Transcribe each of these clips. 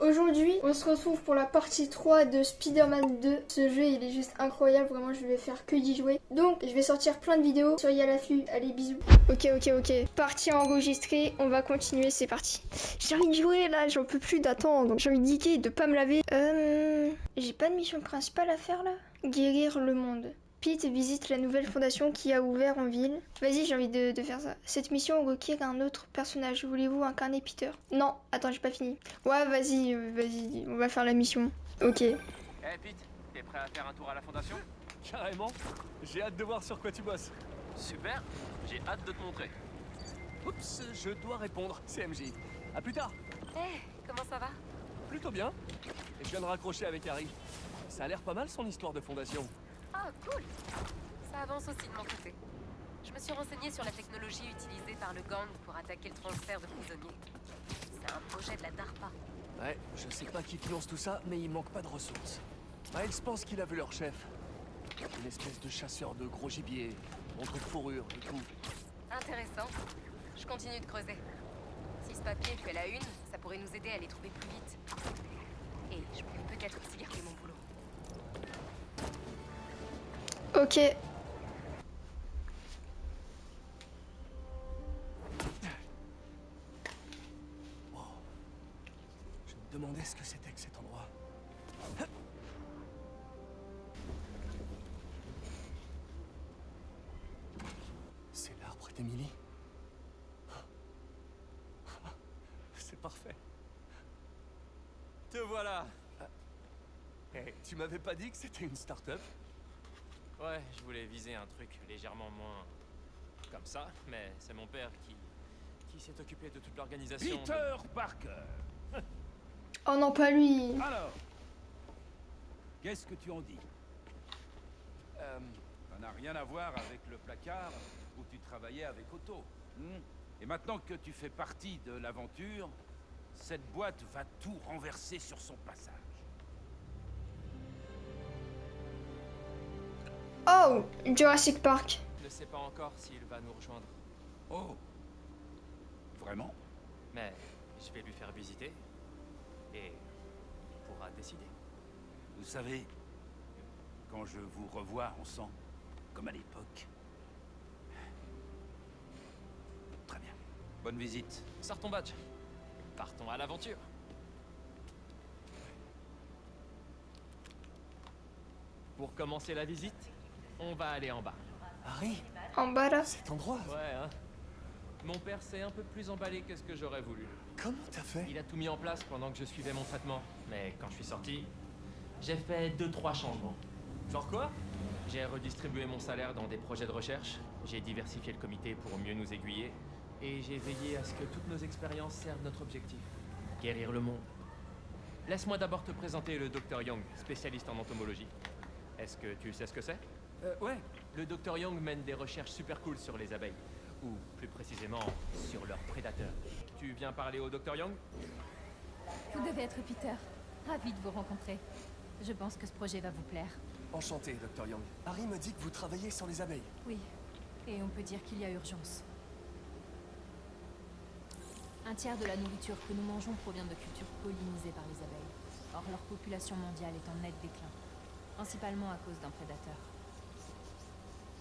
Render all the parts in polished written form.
Aujourd'hui, on se retrouve pour la partie 3 de Spider-Man 2. Ce jeu, il est juste incroyable, vraiment, je vais faire que d'y jouer. Donc, je vais sortir plein de vidéos, soyez à l'affût, allez, bisous. Ok. Partie enregistrée, on va continuer, c'est parti. J'ai envie de jouer, là, j'en peux plus d'attendre. J'ai envie de geeker et de pas me laver. J'ai pas de mission principale à faire, là. Guérir le monde. Pete visite la nouvelle fondation qui a ouvert en ville. Vas-y, j'ai envie de faire ça. Cette mission requiert un autre personnage. Voulez-vous incarner Peter? Non, attends, j'ai pas fini. Ouais, vas-y, on va faire la mission. Ok. Hey Pete, t'es prêt à faire un tour à la fondation? Carrément. J'ai hâte de voir sur quoi tu bosses. Super, j'ai hâte de te montrer. Oups, je dois répondre. C'est MJ. À plus tard. Hey, comment ça va? Plutôt bien. Et je viens de raccrocher avec Harry. Ça a l'air pas mal son histoire de fondation. Ah, cool. Ça avance aussi de mon côté. Je me suis renseignée sur la technologie utilisée par le gang pour attaquer le transfert de prisonniers. C'est un projet de la DARPA. Ouais, je sais pas qui finance tout ça, mais il manque pas de ressources. Miles pense qu'il a vu leur chef. Une espèce de chasseur de gros gibier, montre de fourrure et tout. Intéressant. Je continue de creuser. Si ce papier fait la une, ça pourrait nous aider à les trouver plus vite. Et je pourrais peut-être aussi garder mon boulot. Ok. Wow. Je me demandais ce que c'était que cet endroit. C'est l'arbre d'Emily. C'est parfait. Te voilà. Hey, tu m'avais pas dit que c'était une start-up? Ouais, je voulais viser un truc légèrement moins... comme ça, mais c'est mon père qui s'est occupé de toute l'organisation. Peter Parker. Oh non, pas lui. Alors, qu'est-ce que tu en dis? Ça n'a rien à voir avec le placard où tu travaillais avec Otto. Et maintenant que tu fais partie de l'aventure, cette boîte va tout renverser sur son passage. Oh, Jurassic Park. Je ne sais pas encore s'il va nous rejoindre, Oh, vraiment? mais je vais lui faire visiter et il pourra décider. Vous savez, quand je vous revois, on sent comme à l'époque. Très bien. Bonne visite. Sors ton badge. Partons à l'aventure. Pour commencer la visite, on va aller en bas. Harry, En bas là. cet endroit. Ouais, hein. Mon père s'est un peu plus emballé que ce que j'aurais voulu. Comment t'as fait? Il a tout mis en place pendant que je suivais mon traitement. Mais quand je suis sorti, j'ai fait 2-3 changements. Genre quoi? J'ai redistribué mon salaire dans des projets de recherche, j'ai diversifié le comité pour mieux nous aiguiller, et j'ai veillé à ce que toutes nos expériences servent notre objectif, guérir le monde. Laisse-moi d'abord te présenter le Dr Young, spécialiste en entomologie. Est-ce que tu sais ce que c'est? Ouais. Le Dr Young mène des recherches super cool sur les abeilles, ou plus précisément sur leurs prédateurs. Tu viens parler au Dr Young? Vous devez être Peter. Ravi de vous rencontrer. Je pense que ce projet va vous plaire. Enchanté, Dr Young. Harry me dit que vous travaillez sur les abeilles. Oui, et on peut dire qu'il y a urgence. Un tiers de la nourriture que nous mangeons provient de cultures pollinisées par les abeilles. Or, leur population mondiale est en net déclin, principalement à cause d'un prédateur.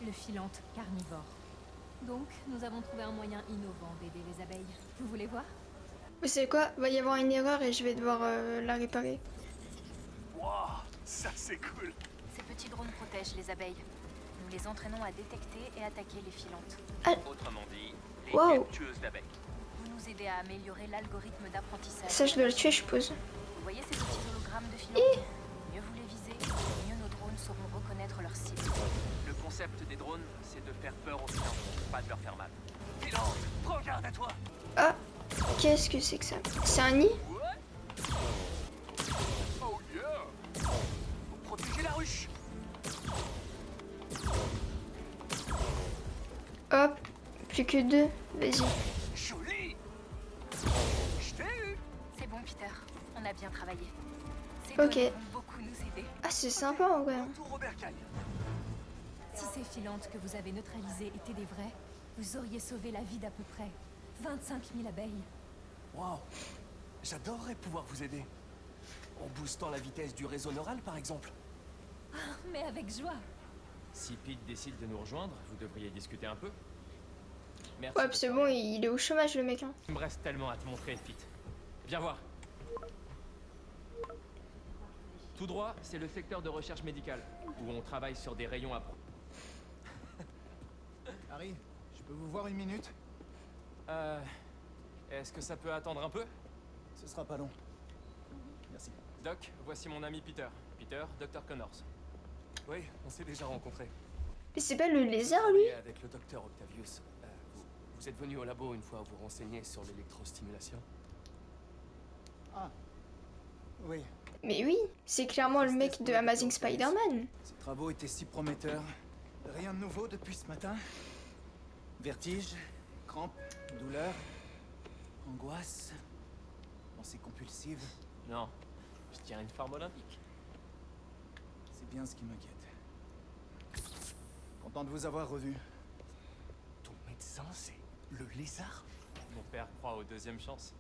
Le philanthe carnivore. Donc, nous avons trouvé un moyen innovant d'aider les abeilles. Vous voulez voir? Vous savez quoi? Va y avoir une erreur et je vais devoir la réparer. Wow, ça c'est cool. Ces petits drones protègent les abeilles. Nous les entraînons à détecter et attaquer les filantes. Autrement dit, les Wow. tueuses d'abeilles. Vous nous aidez à améliorer l'algorithme d'apprentissage. Ça, je dois le tuer, je suppose. Vous voyez ces petits hologrammes de filantes? Mieux vous les visez, mieux nos drones sauront reconnaître leur cible. Le concept des drones, c'est de faire peur aux filantes, pas de leur faire mal. Philante, prends garde à toi. Ah, qu'est-ce que c'est que ça? C'est un nid? Oh yeah. Faut protéger la ruche. Hop, plus que 2. Vas-y. Joli. Je t'ai eu. C'est bon, Peter. On a bien travaillé. Ces Ok. données vont beaucoup nous aider. Ah, c'est sympa en vrai. Retour au bercail. Si ces filantes que vous avez neutralisées étaient des vraies, vous auriez sauvé la vie d'à peu près 25 000 abeilles. Wow. J'adorerais pouvoir vous aider. En boostant la vitesse du réseau neural, par exemple. Mais avec joie. Si Pete décide de nous rejoindre, vous devriez discuter un peu. Merci. Ouais, c'est bon, il est au chômage le mec. Hein. Il me reste tellement à te montrer, Pete. Viens voir. Tout droit, c'est le secteur de recherche médicale, où on travaille sur des rayons à... Harry, je peux vous voir une minute? Est-ce que ça peut attendre un peu? Ce sera pas long. Merci. Doc, voici mon ami Peter. Peter, Dr. Connors. Oui, on s'est déjà rencontrés. Mais c'est pas le lézard lui? Et avec le docteur Octavius. Vous êtes venu au labo une fois vous renseigner sur l'électrostimulation? Ah. Oui. Mais oui, c'est clairement le mec de Amazing Spider-Man. Ces travaux étaient si prometteurs. Rien de nouveau depuis ce matin? Vertige, crampes, douleurs, angoisse, pensées compulsives. Non, je tiens une forme olympique. C'est bien ce qui m'inquiète. Content de vous avoir revu. Ton médecin, c'est le lézard? Mon père croit aux deuxièmes chances.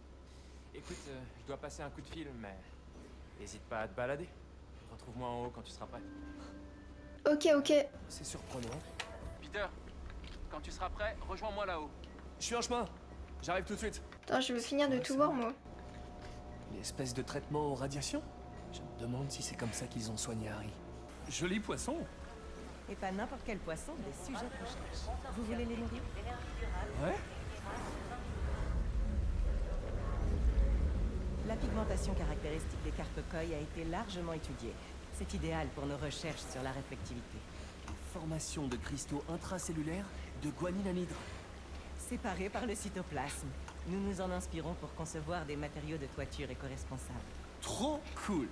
Écoute, je dois passer un coup de fil, mais... N'hésite pas à te balader. Retrouve-moi en haut quand tu seras prêt. Ok, ok. C'est surprenant. Peter, quand tu seras prêt, rejoins-moi là-haut. Je suis en chemin. J'arrive tout de suite. Attends, je veux finir de tout voir moi. L'espèce de traitement aux radiations? Je me demande si c'est comme ça qu'ils ont soigné Harry. Joli poisson. Et pas n'importe quel poisson, des sujets de recherche. Vous voulez les nourrir? Ouais? La pigmentation caractéristique des carpocoïs a été largement étudiée. C'est idéal pour nos recherches sur la réflectivité. Formation de cristaux intracellulaires de guanine anhydre. Séparés par le cytoplasme, nous nous en inspirons pour concevoir des matériaux de toiture éco-responsables. Trop cool.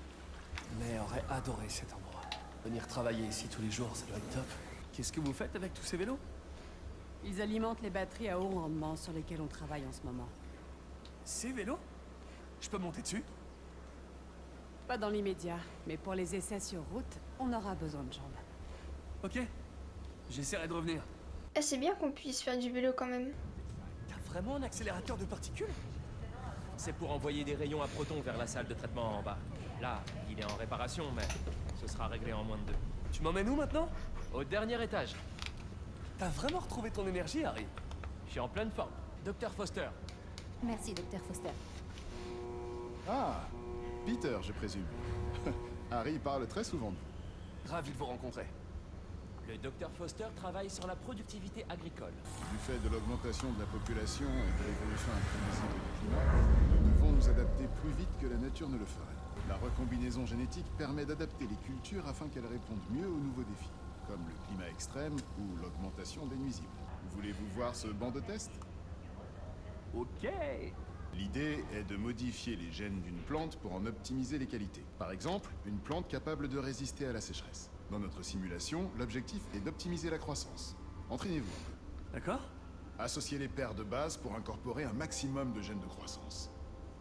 Mais aurait adoré cet endroit. Venir travailler ici tous les jours, ça doit être top. Qu'est-ce que vous faites avec tous ces vélos? Ils alimentent les batteries à haut rendement sur lesquelles on travaille en ce moment. Ces vélos? Je peux monter dessus? Pas dans l'immédiat, mais pour les essais sur route, on aura besoin de jambes. Ok. J'essaierai de revenir. Ah, c'est bien qu'on puisse faire du vélo quand même. T'as vraiment un accélérateur de particules? C'est pour envoyer des rayons à protons vers la salle de traitement en bas. Là, il est en réparation, mais ce sera réglé en moins de 2. Tu m'emmènes où maintenant? Au dernier étage. T'as vraiment retrouvé ton énergie, Harry? Je suis en pleine forme. Dr. Foster. Merci, Dr. Foster. Ah, Peter, je présume. Harry parle très souvent de vous. Ravi de vous rencontrer. Le Dr. Foster travaille sur la productivité agricole. Du fait de l'augmentation de la population et de l'évolution imprévisible du climat, nous devons nous adapter plus vite que la nature ne le ferait. La recombinaison génétique permet d'adapter les cultures afin qu'elles répondent mieux aux nouveaux défis, comme le climat extrême ou l'augmentation des nuisibles. Voulez-vous voir ce banc de test? Ok. L'idée est de modifier les gènes d'une plante pour en optimiser les qualités. Par exemple, une plante capable de résister à la sécheresse. Dans notre simulation, l'objectif est d'optimiser la croissance. Entraînez-vous un peu. D'accord. Associez les paires de base pour incorporer un maximum de gènes de croissance.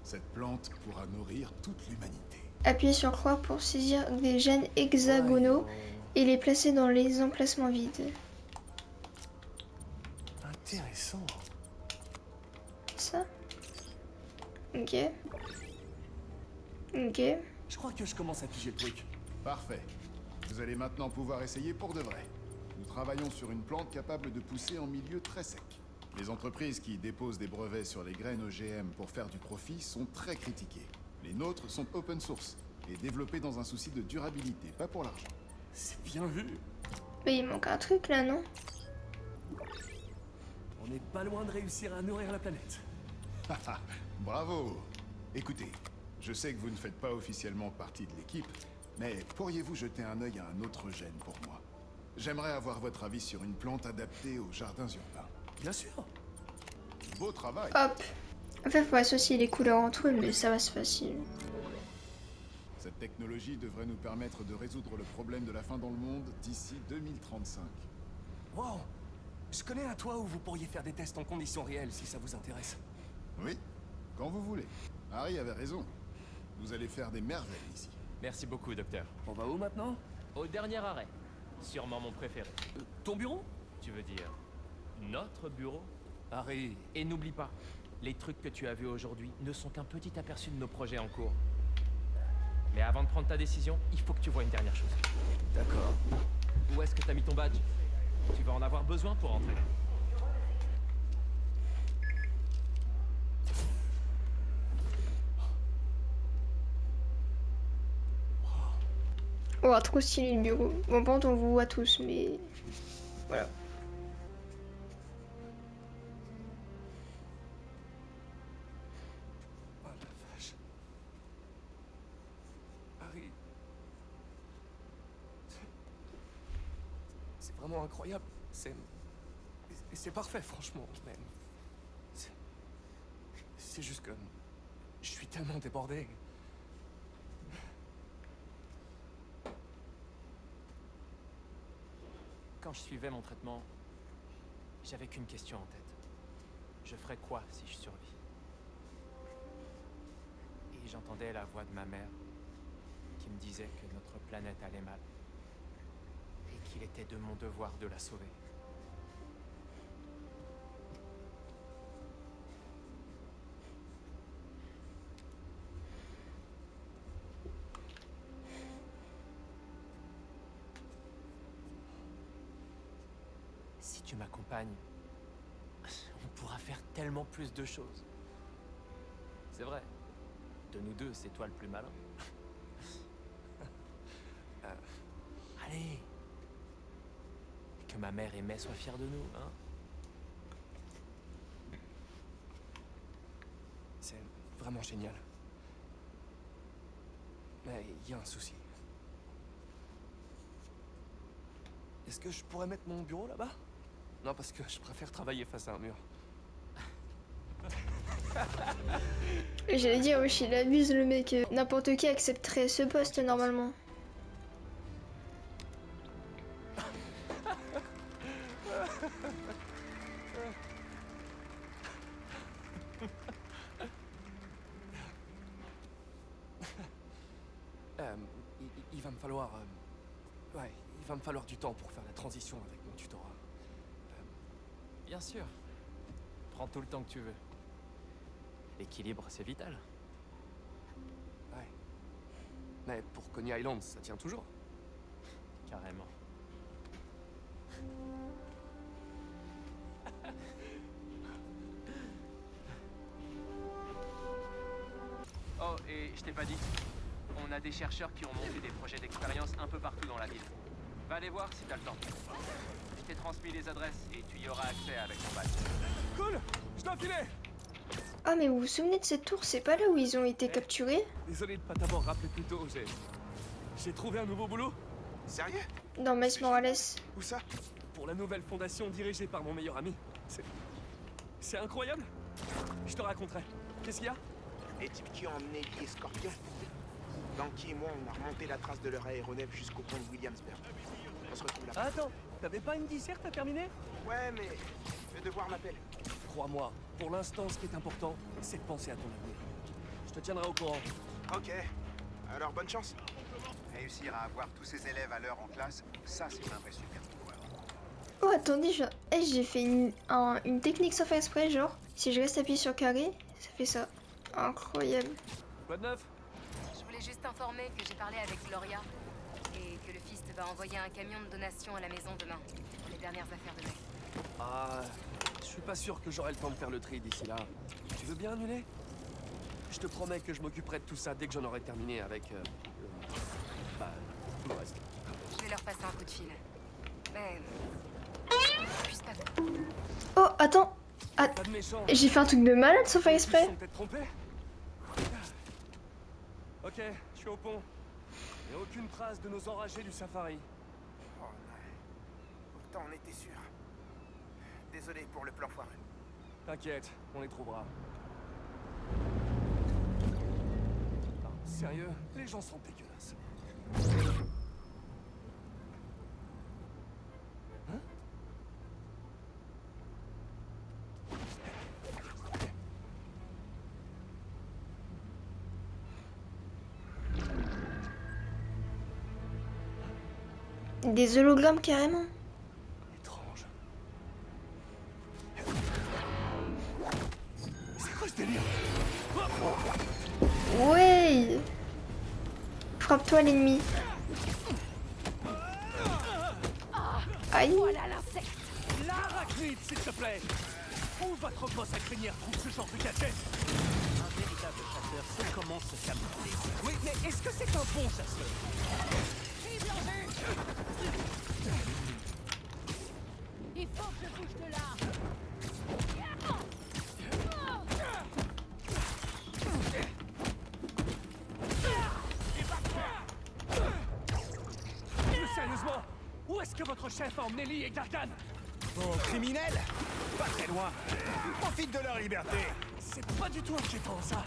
Cette plante pourra nourrir toute l'humanité. Appuyez sur croix pour saisir des gènes hexagonaux et les placer dans les emplacements vides. Intéressant. Ça? Ok. Ok. Je crois que je commence à piger le truc. Parfait. Vous allez maintenant pouvoir essayer pour de vrai. Nous travaillons sur une plante capable de pousser en milieu très sec. Les entreprises qui déposent des brevets sur les graines OGM pour faire du profit sont très critiquées. Les nôtres sont open source et développés dans un souci de durabilité, pas pour l'argent. C'est bien vu. Mais il manque un truc là, non? On n'est pas loin de réussir à nourrir la planète. Haha, bravo! Écoutez, je sais que vous ne faites pas officiellement partie de l'équipe, mais pourriez-vous jeter un œil à un autre gène pour moi? J'aimerais avoir votre avis sur une plante adaptée aux jardins urbains. Bien sûr. Beau travail! Hop. En fait, faut associer les couleurs entre eux, mais ça va, c'est facile. Cette technologie devrait nous permettre de résoudre le problème de la faim dans le monde d'ici 2035. Wow. Je connais un toit où vous pourriez faire des tests en conditions réelles si ça vous intéresse. Oui, quand vous voulez. Harry avait raison. Vous allez faire des merveilles ici. Merci beaucoup, docteur. On va où maintenant? Au dernier arrêt. Sûrement mon préféré. Ton bureau? Tu veux dire notre bureau? Harry. Et n'oublie pas, les trucs que tu as vus aujourd'hui ne sont qu'un petit aperçu de nos projets en cours. Mais avant de prendre ta décision, il faut que tu vois une dernière chose. D'accord. Où est-ce que t'as mis ton badge? Tu vas en avoir besoin pour entrer. Oh, trop stylé le bureau. Bon, par contre, on vous voit tous, mais voilà. Oh la vache. Harry. C'est vraiment incroyable. C'est parfait, franchement. Mais c'est juste que je suis tellement débordé. Quand je suivais mon traitement, j'avais qu'une question en tête. Je ferais quoi si je survis? Et j'entendais la voix de ma mère qui me disait que notre planète allait mal et qu'il était de mon devoir de la sauver. Si tu m'accompagnes, on pourra faire tellement plus de choses. C'est vrai. De nous deux, c'est toi le plus malin. Allez. Et que ma mère et May soient fiers de nous, hein. C'est vraiment génial. Mais il y a un souci. Est-ce que je pourrais mettre mon bureau là-bas? Non, parce que je préfère travailler face à un mur. J'allais dire, wesh, il abuse le mec. N'importe qui accepterait ce poste normalement. Il va me falloir... ouais, il va me falloir du temps pour faire la transition avec mon tutorat. Bien sûr. Prends tout le temps que tu veux. L'équilibre, c'est vital. Ouais. Mais pour Coney Island, ça tient toujours. Carrément. Oh, et je t'ai pas dit. On a des chercheurs qui ont monté des projets d'expérience un peu partout dans la ville. Va les voir si t'as le temps. Je t'ai transmis les adresses et tu y auras accès avec ton badge. Cool! Je dois filer! Ah, mais vous vous souvenez de cette tour? C'est pas là où ils ont été capturés? Désolé de pas t'avoir rappelé plus tôt, j'ai trouvé un nouveau boulot. Sérieux? Dans Miles Morales. Où ça? Pour la nouvelle fondation dirigée par mon meilleur ami. C'est incroyable. Je te raconterai. Qu'est-ce qu'il y a? Les types qui ont emmené Lee et Scorpion. Danky et moi, on a remonté la trace de leur aéronef jusqu'au pont de Williamsburg. On se retrouve là-bas. Attends, t'avais pas une disserte à terminer? Ouais, mais le devoir m'appelle. Crois-moi, pour l'instant, ce qui est important, c'est de penser à ton avenir. Je te tiendrai au courant. Ok. Alors, bonne chance. Réussir à avoir tous ces élèves à l'heure en classe, ça c'est un vrai super pouvoir. Oh, attendez, j'ai fait une technique sans faire exprès, genre, si je reste appuyé sur carré, ça fait ça. Incroyable. Quoi de neuf? Je voulais juste informer que j'ai parlé avec Gloria et que le Fist va envoyer un camion de donation à la maison demain pour les dernières affaires de May. Ah, je suis pas sûr que j'aurai le temps de faire le tri d'ici là. Tu veux bien annuler? Je te promets que je m'occuperai de tout ça dès que j'en aurai terminé avec tout le reste. Je vais leur passer un coup de fil. Mais je puisse pas. Oh, attends. Pas de méchant. J'ai fait un truc de malade sans faire Ils exprès. se sont peut-être trompés. Ok, je suis au pont. Et aucune trace de nos enragés du safari. Oh non. Pourtant, on était sûr. Désolé pour le plan foireux. T'inquiète, on les trouvera. Ah, sérieux, les gens sont dégueulasses. Hein? Des hologrammes carrément. Étrange. C'est quoi ce délire? Ouais. Attrape-toi l'ennemi. Aïe. Voilà l'insecte. L'arachnide, s'il te plaît. Où votre boss à crinière trouve ce genre de gadget? Un véritable chasseur sait comment se camoufler. Oui, mais est-ce que c'est un bon chasseur? Il faut que je bouge de là. Mais sérieusement, où est-ce que votre chef a emmené Lee et Gargan? Bon, criminels, pas très loin. Ils profitent de leur liberté. C'est pas du tout inquiétant, ça.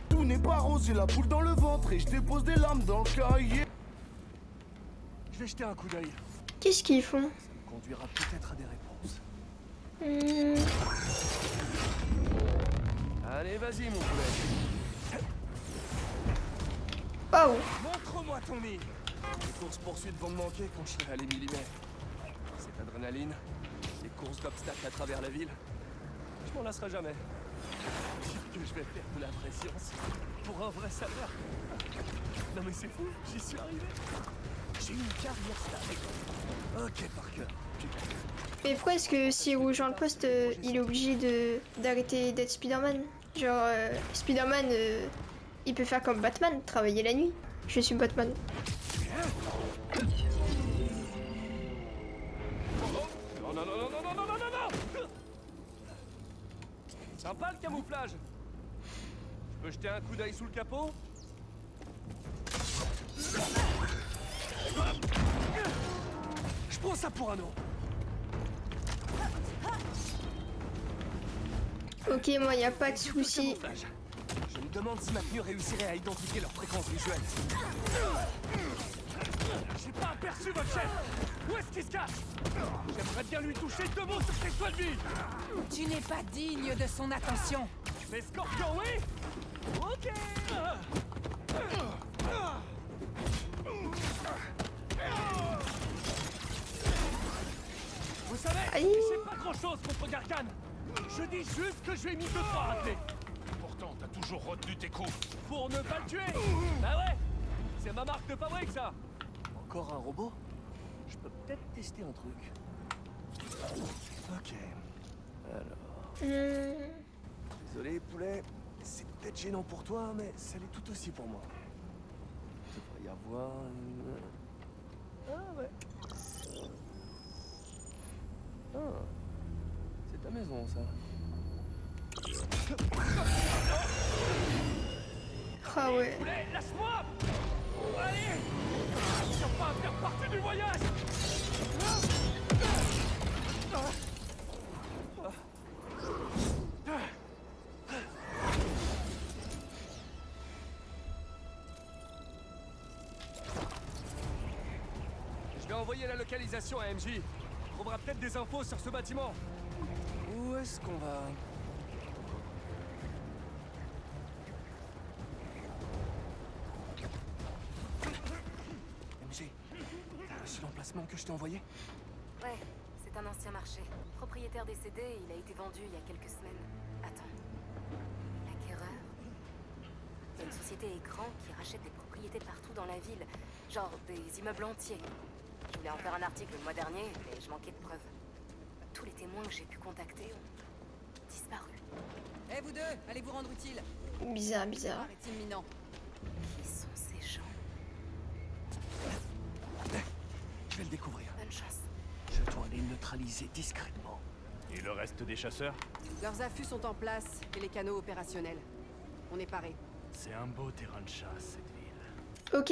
Tout n'est pas rose, j'ai la boule dans le ventre et je dépose des larmes dans le cahier. Je vais jeter un coup d'œil. Qu'est-ce qu'ils font? Ça conduira peut-être à des réponses. Allez, vas-y, mon poulet. Oh. Montre-moi ton nid. Les courses-poursuites vont me manquer quand je serai à les millimètres. Cette adrénaline, les courses d'obstacles à travers la ville, je m'en lasserai jamais. Que je vais faire de la vraie science pour un vrai salaire. Non mais c'est fou, j'y suis arrivé. J'ai une carrière stable. Ok, Parker, putain. Mais pourquoi est-ce que s'il rejoint le poste, il est obligé d'arrêter d'être Spider-Man? Genre, Spider-Man, il peut faire comme Batman, travailler la nuit. Je suis Batman. Non, non, non, non, non, non, non, non, non. Sympa le camouflage. Je peux jeter un coup d'œil sous le capot? Je prends ça pour un nom. Ok, moi y a pas de souci. Je me demande si ma tenue réussirait à identifier leur fréquence visuelle. J'ai pas aperçu votre chef. Où est-ce qu'il se cache? J'aimerais bien lui toucher 2 mots sur ses choix de vie. Tu n'es pas digne de son attention. Mais Scorpion, oui? Ok. Vous savez, je sais pas grand-chose contre Gargan. Je dis juste que je lui ai mis 2-3 raclés. Pourtant, t'as toujours retenu tes coups. Pour ne pas le tuer. Bah ouais. C'est ma marque de fabrique, ça. Encore un robot? Je peux peut-être tester un truc. Ok. Alors... Désolé, poulet. C'est peut-être gênant pour toi, mais ça l'est tout aussi pour moi. Il devrait y avoir une... Ah ouais. Ah. C'est ta maison, ça. Ah ouais. Poulet, lâche-moi! Allez! Tu vas pas faire partie du voyage! Je vais envoyer la localisation à MJ. On trouvera peut-être des infos sur ce bâtiment. Où est-ce qu'on va? MJ, t'as reçu l'emplacement que je t'ai envoyé? Ouais, c'est un ancien marché. Propriétaire décédé, il a été vendu il y a quelques semaines. Attends. L'acquéreur? C'est une société écran qui rachète des propriétés partout dans la ville. Genre des immeubles entiers. Je voulais en faire un article le mois dernier, mais je manquais de preuves. Tous les témoins que j'ai pu contacter ont disparu. Eh vous deux, allez vous rendre utile. Bizarre, bizarre. C'est imminent. Qui sont ces gens? Je vais le découvrir. Bonne chance. Je dois les neutraliser discrètement. Et le reste des chasseurs? Leurs affûts sont en place et les canaux opérationnels. On est parés. C'est un beau terrain de chasse, cette ville. Ok,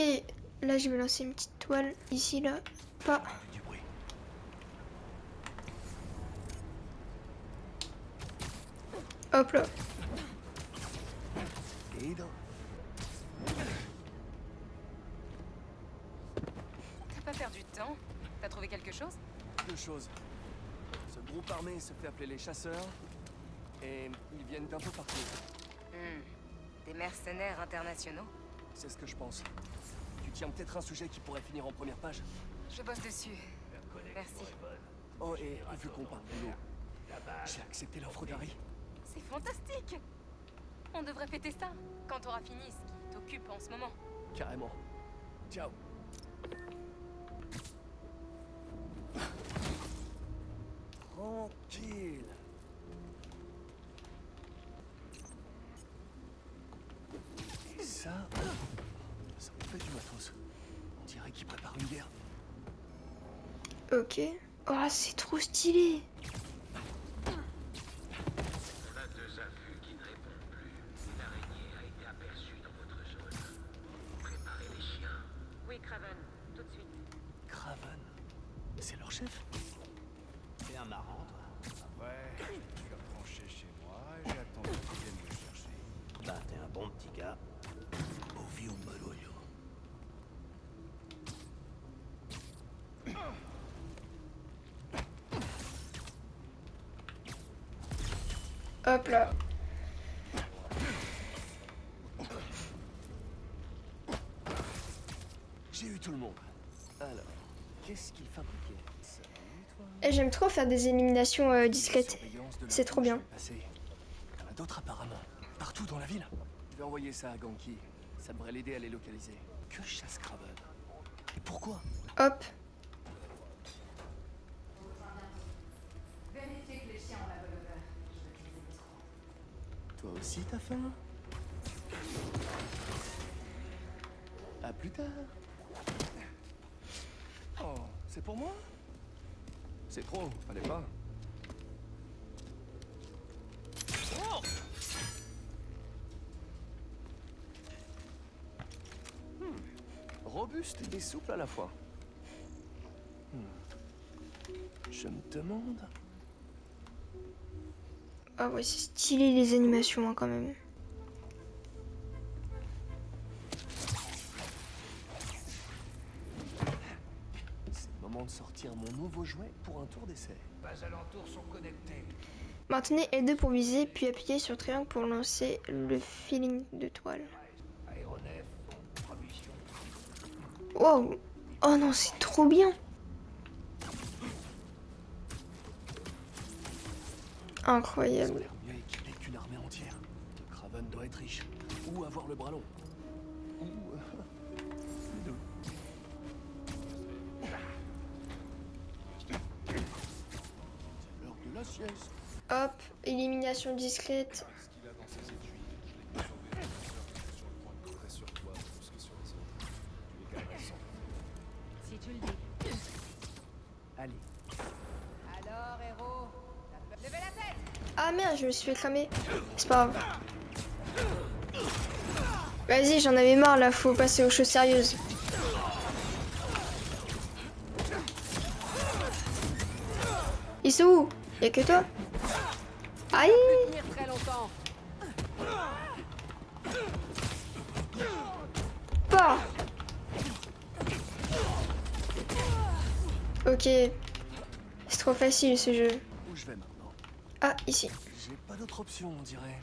là je vais lancer une petite toile. Ici, là. Pas. Du bruit. Hop là. Et dans... T'as pas perdu de temps? T'as trouvé quelque chose? 2 choses. Ce groupe armé se fait appeler les chasseurs. Et ils viennent d'un peu partout. Des mercenaires internationaux? C'est ce que je pense. Du Tu tiens peut-être un sujet qui pourrait finir en première page? Je bosse dessus. Merci. Oh, et vu qu'on parle de l'eau, j'ai accepté l'offre d'Harry. C'est fantastique. On devrait fêter ça quand t'auras fini ce qui t'occupe en ce moment. Carrément. Ciao. Tranquille. Et ça me fait du matos. On dirait qu'il prépare une guerre. Ok. Oh, c'est trop stylé. Oui, Craven, tout de suite. Craven, c'est leur chef? C'est un marrant, toi. Ouais, je suis branché chez moi et j'ai attendu qu'ils viennent me chercher. Bah, t'es un bon petit gars. Ovio Maloyo. Hop là. J'ai eu tout le monde. Alors, qu'est-ce qu'il fabriquait? Salut, toi. Et j'aime trop faire des éliminations discrètes. C'est trop bien. Il y en a d'autres apparemment. Partout dans la ville. Je vais envoyer ça à Ganki. Ça devrait l'aider à les localiser. Que chasse Craven? Et pourquoi? Hop. Vérifiez que les chiens ont la bonne odeur. Je veux qu'ils aient trop. Toi aussi t'as faim? À plus tard. Oh, c'est pour moi? C'est trop, fallait pas. Oh! Robuste et souple à la fois. Je me demande... Ah ouais, c'est stylé les animations hein, quand même. C'est le moment de sortir mon nouveau jouet pour un tour d'essai. Bas alentours sont connectés. Maintenez L2 pour viser, puis appuyez sur triangle pour lancer le feeling de toile. Aéronef, provision. Wow. Oh non, c'est trop bien. Ils ont Incroyable. l'air mieux équipés qu'une armée entière. Craven doit être riche. Ou avoir le bras long. Ou... les deux. C'est l'heure de la sieste. Hop, élimination discrète. Ce qu'il a dans ses étuis, je l'ai sauvé des chasseurs qui étaient sur le point de tirer sur toi plus que sur les autres. Tu les garderas sans doute. Si tu le dis. Allez. Alors, héros, levez la tête! Ah merde, je me suis fait cramer. C'est pas grave. Vas-y, j'en avais marre là, faut passer aux choses sérieuses. Ils sont où? Y'a que toi? Aïe! Tenir très longtemps. Pas! Ok. C'est trop facile ce jeu. Où je vais maintenant? Ah, ici. J'ai pas d'autre option, on dirait.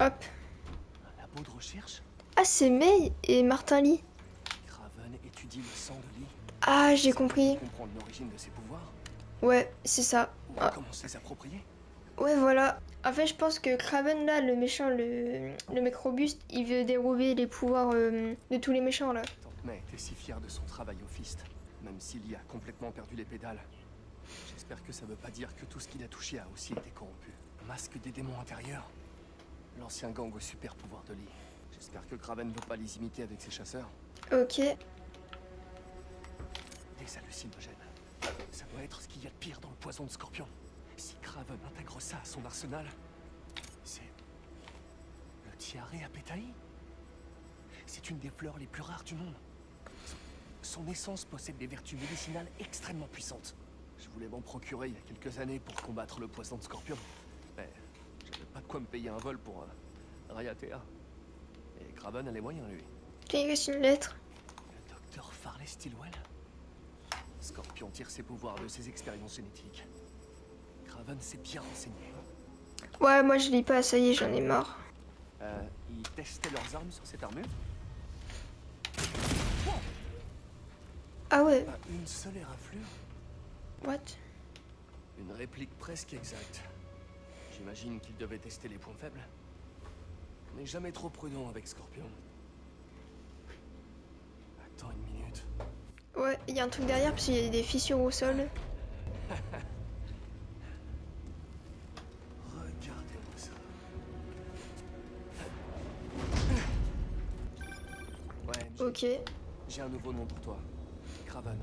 Hop. Un labo de recherche? Ah, c'est May et Martin Lee. Craven étudie le sang de Lee. Ah, j'ai compris. Comprendre l'origine de ses pouvoirs? Ouais, c'est ça. Ou Ah. comment se les approprier? Ouais, voilà. En fait, je pense que Craven, là, le méchant, le mec robuste, il veut dérober les pouvoirs de tous les méchants, là. Tante May était si fière de son travail au Fist, même s'il y a complètement perdu les pédales. J'espère que ça veut pas dire que tout ce qu'il a touché a aussi été corrompu. Masque des démons intérieurs. L'ancien gang au super pouvoir de Lee. J'espère que Craven ne veut pas les imiter avec ses chasseurs. Ok. Des hallucinogènes. Ça doit être ce qu'il y a de pire dans le poison de scorpion. Si Craven intègre ça à son arsenal, c'est... le tiaré à pétaï. C'est une des fleurs les plus rares du monde. Son essence possède des vertus médicinales extrêmement puissantes. Je voulais m'en procurer il y a quelques années pour combattre le poison de scorpion. Mais j'avais pas de quoi me payer un vol pour Raiatea. Et Craven a les moyens, lui. Tiens, il reste une lettre. Le docteur Farley Stillwell. Scorpion tire ses pouvoirs de ses expériences génétiques. Craven s'est bien renseigné. Ouais, moi je lis pas, ça y est, j'en ai marre. Ils testaient leurs armes sur cette armure? Ah ouais. Une seule éraflure? What? Une réplique presque exacte. J'imagine qu'ils devaient tester les points faibles. On n'est jamais trop prudent avec Scorpion. Attends une minute. Ouais, il y a un truc derrière parce qu'il y a des fissures au sol. Regardez-moi ça. Ouais, ok. J'ai un nouveau nom pour toi. Craven.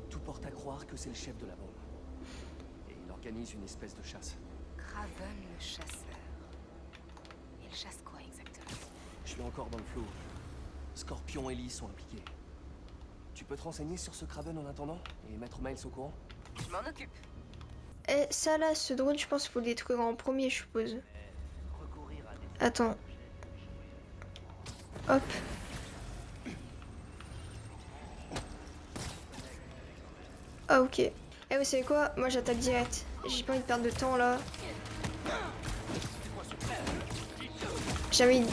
Tout porte à croire que c'est le chef de la bande. Et il organise une espèce de chasse. Craven le chasseur. Il chasse quoi exactement? Je suis encore dans le flou. Scorpion et Lee sont impliqués. Tu peux te renseigner sur ce Craven en attendant et mettre Miles au courant? Je m'en occupe. Eh, ça là, ce drone, je pense qu'il faut le détruire en premier, je suppose. Attends. Hop. Ah ok. Eh vous savez quoi? Moi j'attaque direct. J'ai pas envie de perdre de temps là. Jamais...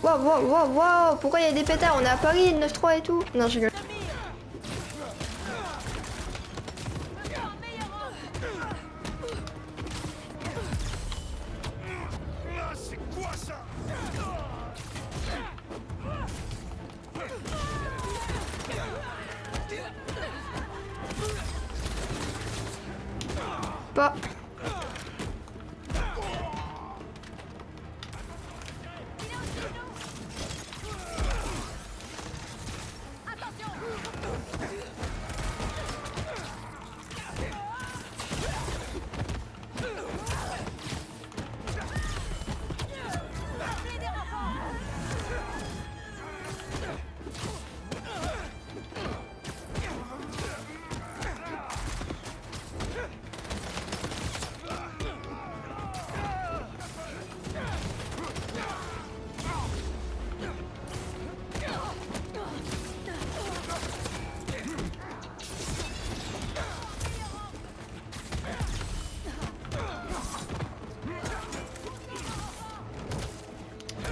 Waouh, waouh, waouh, waouh. Pourquoi il y a des pétards? On est à Paris, le 9-3 et tout. Non, je rigole. C'est quoi ça? Pas.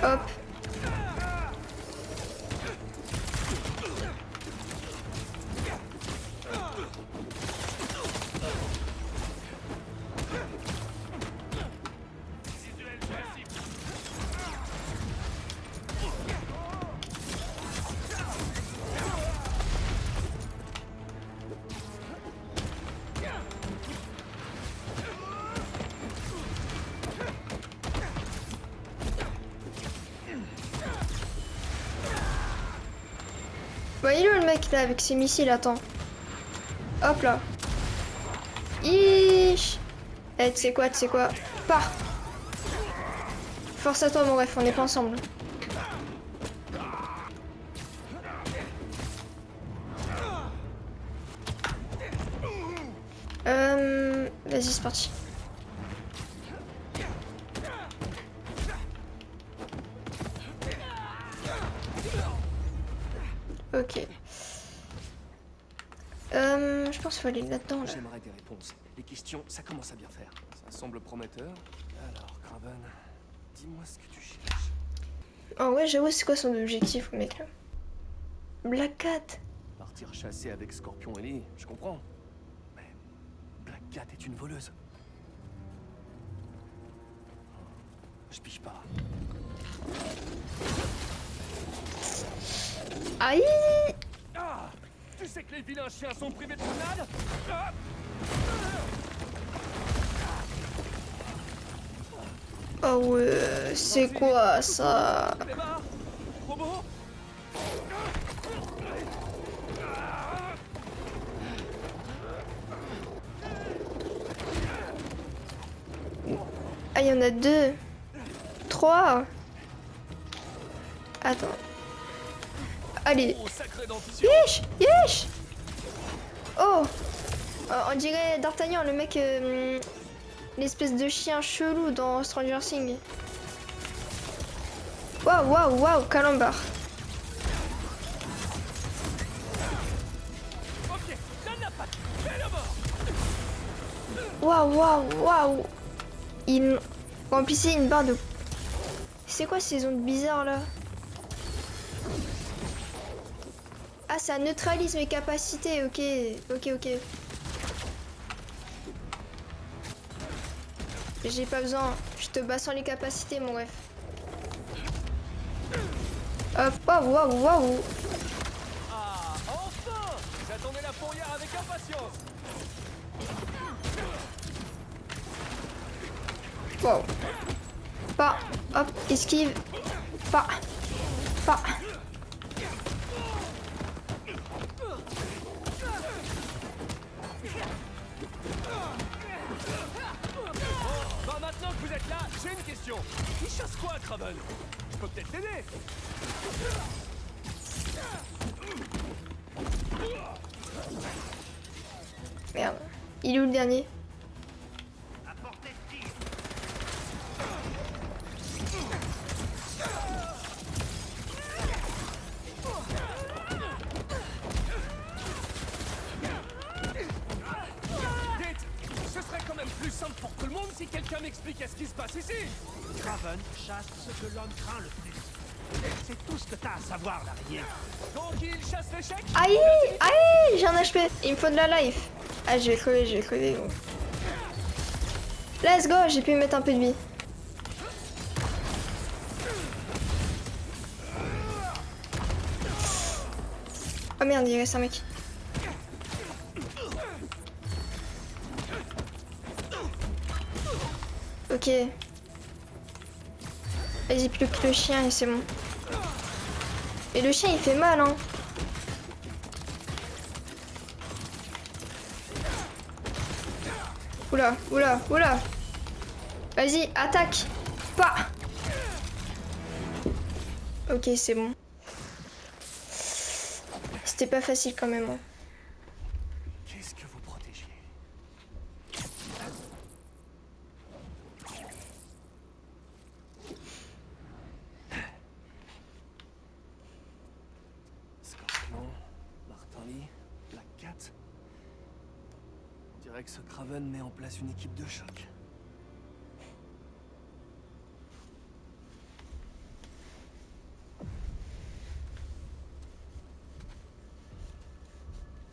Hop. Bah il est où le mec là avec ses missiles? Attends. Hop là. Iiii. Eh tu sais quoi, pars. Force à toi mon ref, on n'est pas ensemble. Vas-y c'est parti. Ok. Je pense qu'il faut aller là-dedans. Là. J'aimerais des réponses. Les questions, ça commence à bien faire. Ça semble prometteur. Alors, Craven, dis-moi ce que tu cherches. Oh ouais, j'avoue, c'est quoi son objectif, le mec là? Black Cat. Partir chasser avec Scorpion et Lee, je comprends. Mais Black Cat est une voleuse. Je pige pas. Aïe! Ah! Tu sais que les vilains chiens sont privés de grenades? Ah! Oh ouais, c'est quoi ça? Robot? Ah, il y en a 2. 3. Attends. Allez. Yesh! Yesh! Oh! On dirait D'Artagnan, le mec... l'espèce de chien chelou dans Stranger Things. Waouh, waouh, waouh, calambar. Waouh, waouh, waouh. Il remplissait une barre de... C'est quoi ces ondes bizarres là? Ah, ça neutralise mes capacités, ok. Ok. J'ai pas besoin, je te bats sans les capacités, mon ref. Hop, waouh. Ah, enfin! J'attendais la fourrière avec impatience! Wow. Pas, hop, esquive. Pas. Bah maintenant que vous êtes là, j'ai une question. Il chasse quoi, Kraven? Je peux peut-être t'aider. Merde. Il est où le dernier? Ce serait quand même plus simple pour tout le monde si quelqu'un m'expliquait ce qui se passe ici. Kraven chasse ce que l'homme craint le plus. C'est tout ce que t'as à savoir, l'araignée. Donc il chasse l'échec? Aïe, j'ai un HP. Il me faut de la life. Ah, je vais crever. Gros. Let's go, j'ai pu mettre un peu de vie. Oh merde, il reste un mec. Ok. Vas-y, plus que le chien et c'est bon. Et le chien il fait mal, hein. Oula. Vas-y, attaque. Pas. Ok, c'est bon. C'était pas facile quand même. Hein. Qu'est-ce que vous protégez? Scorpion, Martin-Lee, Black Cat. On dirait que ce Kraven met en place une équipe de choc.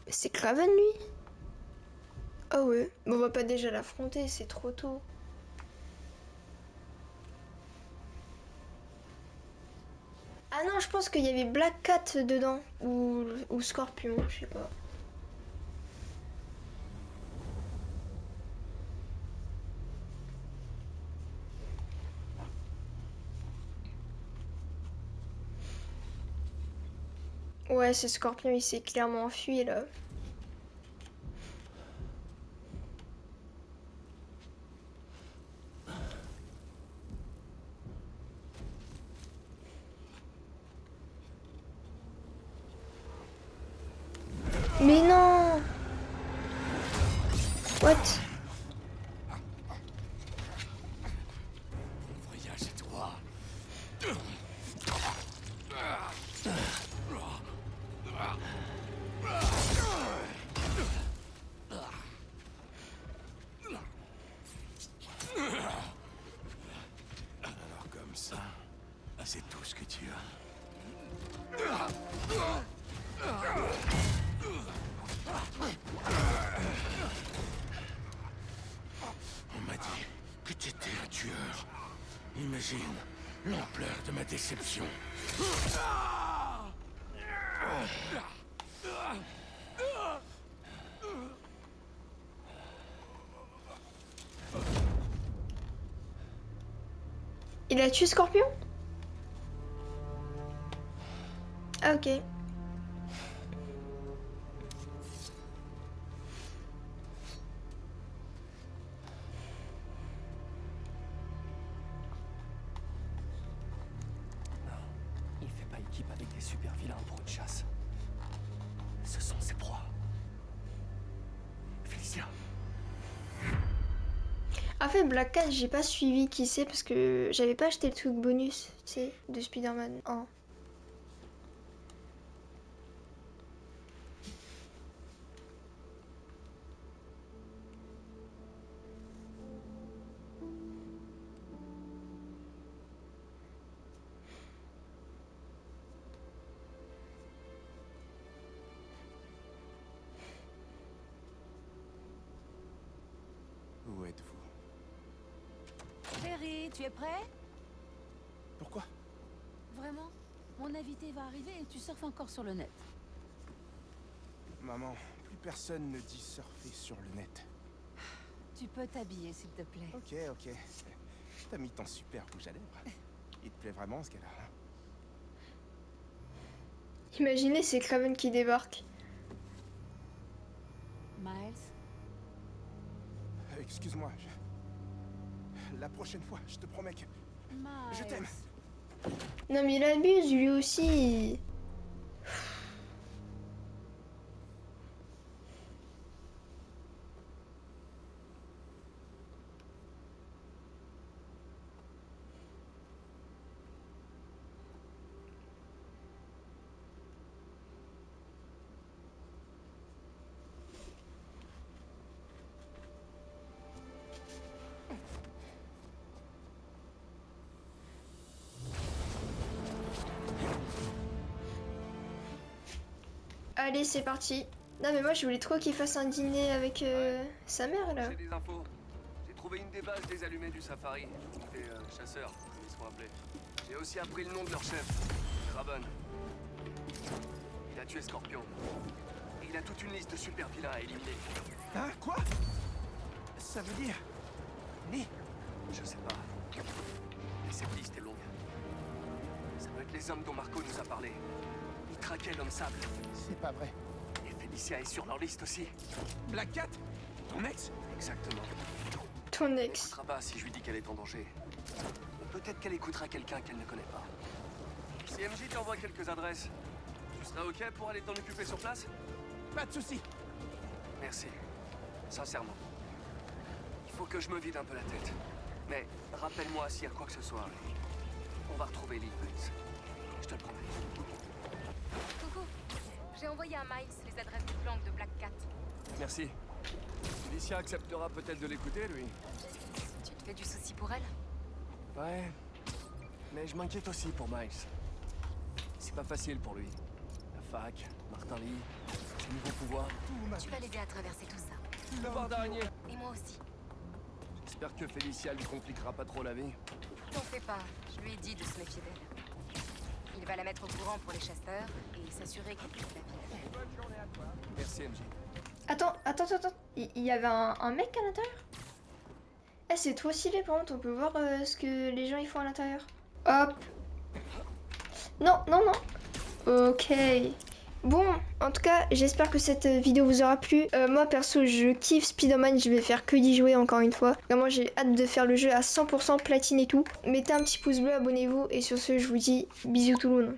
C'est Kraven lui? Ah ouais, mais on va pas déjà l'affronter, c'est trop tôt. Ah non, je pense qu'il y avait Black Cat dedans, ou Scorpion, je sais pas. Ouais, ce Scorpion, il s'est clairement enfui là. Mais non! What? Mon voyage est droit. Alors comme ça, c'est tout ce que tu as. On m'a dit que tu étais un tueur. Imagine l'ampleur de ma déception. Il a tué Scorpion? Ah ok. Il fait pas équipe avec des super vilains pro de chasse. Ce sont ses proies. Félicia. En fait, Black Cat, j'ai pas suivi qui c'est parce que j'avais pas acheté le truc bonus, tu sais, de Spider-Man 1. Chérie, tu es prêt? Pourquoi? Vraiment? Mon invité va arriver et tu surfes encore sur le net. Maman, plus personne ne dit surfer sur le net. Tu peux t'habiller, s'il te plaît. Ok. T'as mis ton super rouge à lèvres. Il te plaît vraiment ce gars-là, hein? Imaginez, c'est Kraven qui débarque. Miles? Excuse-moi, la prochaine fois, je te promets que... Miles. Je t'aime. Non mais il abuse lui aussi. Allez, c'est parti. Non mais moi je voulais trop qu'il fasse un dîner avec sa mère là. J'ai des infos. J'ai trouvé une des bases des allumés du safari. Des chasseurs, comme ils sont appelés. J'ai aussi appris le nom de leur chef, Kraven. Il a tué Scorpion. Et il a toute une liste de super vilains à éliminer. Hein? Quoi? Ça veut dire... Ni? Je sais pas. Mais cette liste est longue. Ça doit être les hommes dont Marco nous a parlé. Ils traquaient l'homme sable. C'est pas vrai. Et Felicia est sur leur liste aussi. Black Cat? Ton ex? Exactement. Ton ex. Elle écoutera pas si je lui dis qu'elle est en danger. Mais peut-être qu'elle écoutera quelqu'un qu'elle ne connaît pas. Si MJ t'envoie quelques adresses, tu seras ok pour aller t'en occuper sur place? Pas de soucis. Merci. Sincèrement. Il faut que je me vide un peu la tête. Mais rappelle-moi s'il y a quoi que ce soit. On va retrouver Lee, Miles. Je te le promets. Coucou. J'ai envoyé à Miles les adresses du flanc de Black Cat. Merci. Felicia acceptera peut-être de l'écouter, lui. Tu te fais du souci pour elle? Ouais. Mais je m'inquiète aussi pour Miles. C'est pas facile pour lui. La fac, Martin Lee, ses nouveaux pouvoirs. Tu vas l'aider à traverser tout ça. Le bar d'araignée. Et moi aussi. J'espère que Felicia lui compliquera pas trop la vie. T'en fais pas. Je lui ai dit de se méfier d'elle. Il va la mettre au courant pour les chasseurs et s'assurer qu'elle quitte la ville. Merci, MJ. Attends. Il y avait un mec à l'intérieur? Eh, c'est trop stylé par contre, on peut voir ce que les gens ils font à l'intérieur. Hop. Non. Ok. Bon, en tout cas, j'espère que cette vidéo vous aura plu. Moi, perso, je kiffe Spider-Man, je vais faire que d'y jouer encore une fois. Vraiment, j'ai hâte de faire le jeu à 100% platine et tout. Mettez un petit pouce bleu, abonnez-vous, et sur ce, je vous dis bisous tout le monde.